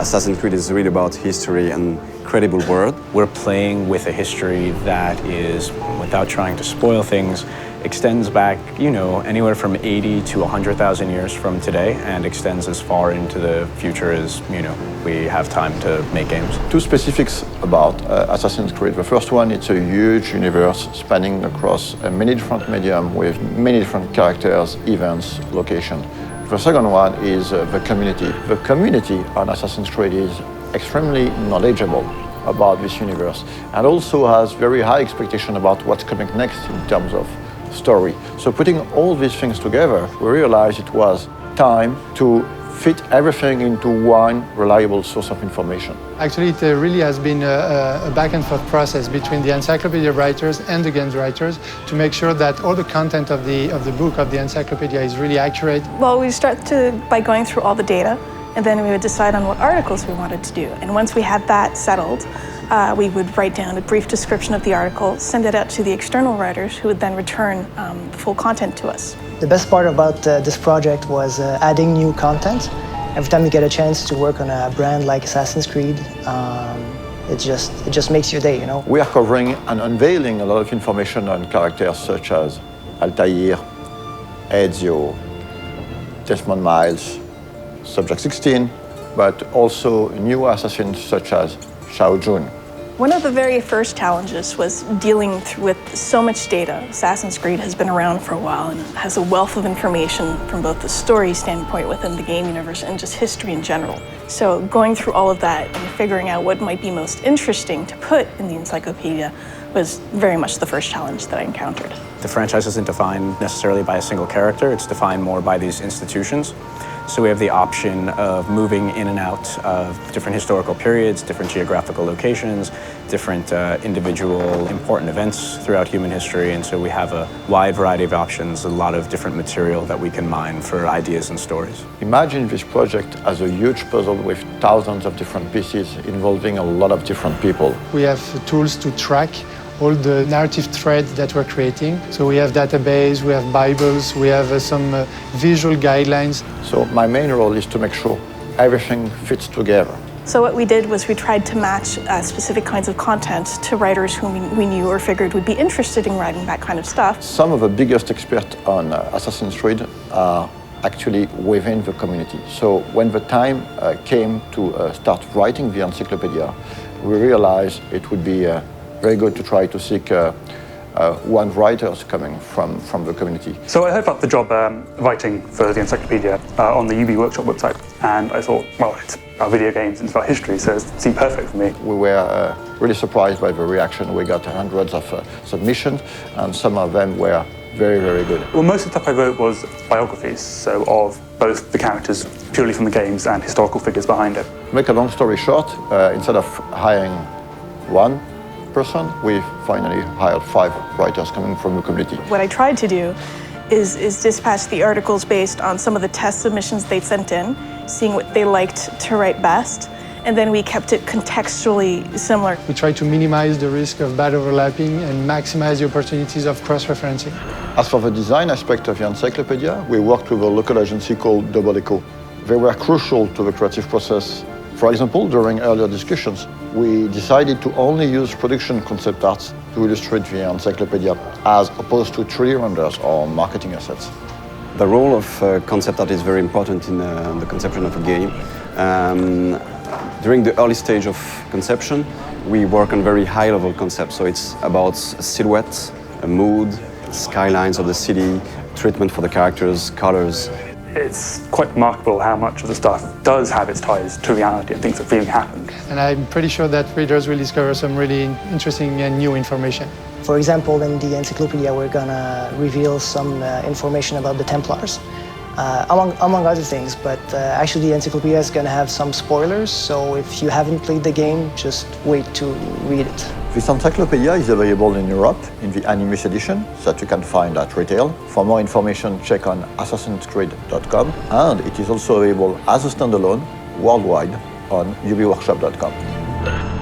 Assassin's Creed is really about history and credible world. We're playing with a history that is, without trying to spoil things, extends back, anywhere from 80 to 100,000 years from today and extends as far into the future as, we have time to make games. Two specifics about Assassin's Creed. The first one, it's a huge universe spanning across many different mediums with many different characters, events, locations. The second one is the community. The community on Assassin's Creed is extremely knowledgeable about this universe and also has very high expectation about what's coming next in terms of story. So putting all these things together, we realized it was time to fit everything into one reliable source of information. Actually, it really has been a back and forth process between the Encyclopedia writers and the games writers to make sure that all the content of the book, of the Encyclopedia, is really accurate. Well, we start by going through all the data, and then we would decide on what articles we wanted to do. And once we had that settled, we would write down a brief description of the article, send it out to the external writers, who would then return the full content to us. The best part about this project was adding new content. Every time you get a chance to work on a brand like Assassin's Creed, it just makes your day, We are covering and unveiling a lot of information on characters such as Altair, Ezio, Desmond Miles, Subject 16, but also new assassins such as Shao Jun. One of the very first challenges was dealing with so much data. Assassin's Creed has been around for a while and has a wealth of information from both the story standpoint within the game universe and just history in general. So going through all of that and figuring out what might be most interesting to put in the encyclopedia was very much the first challenge that I encountered. The franchise isn't defined necessarily by a single character, it's defined more by these institutions. So we have the option of moving in and out of different historical periods, different geographical locations, different individual important events throughout human history. And so we have a wide variety of options, a lot of different material that we can mine for ideas and stories. Imagine this project as a huge puzzle with thousands of different pieces involving a lot of different people. We have tools to track all the narrative threads that we're creating. So we have database, we have Bibles, we have some visual guidelines. So my main role is to make sure everything fits together. So what we did was we tried to match specific kinds of content to writers whom we knew or figured would be interested in writing that kind of stuff. Some of the biggest experts on Assassin's Creed are actually within the community. So when the time came to start writing the encyclopedia, we realized it would be very good to try to seek one writers coming from the community. So I heard about the job writing for the Encyclopedia on the UB Workshop website, and I thought, well, it's about video games and it's about history, so it seemed perfect for me. We were really surprised by the reaction. We got hundreds of submissions, and some of them were very, very good. Well, most of the stuff I wrote was biographies, so of both the characters purely from the games and historical figures behind it. To make a long story short, instead of hiring one person, we finally hired 5 writers coming from the community. What I tried to do is dispatch the articles based on some of the test submissions they'd sent in, seeing what they liked to write best, and then we kept it contextually similar. We try to minimize the risk of bad overlapping and maximize the opportunities of cross-referencing. As for the design aspect of the encyclopedia, we worked with a local agency called Double Echo. They were crucial to the creative process. For example, during earlier discussions, we decided to only use production concept arts to illustrate the encyclopedia, as opposed to 3D renders or marketing assets. The role of concept art is very important in the conception of a game. During the early stage of conception, we work on very high-level concepts. So it's about silhouette, a mood, skylines of the city, treatment for the characters, colors. It's quite remarkable how much of the stuff does have its ties to reality and things that really happened. And I'm pretty sure that readers will discover some really interesting and new information. For example, in the encyclopedia, we're gonna reveal some information about the Templars, among other things, but actually the encyclopedia is gonna have some spoilers, so if you haven't played the game, just wait to read it. This encyclopedia is available in Europe in the Animus edition that you can find at retail. For more information, check on assassinscreed.com, and it is also available as a standalone worldwide on ubworkshop.com.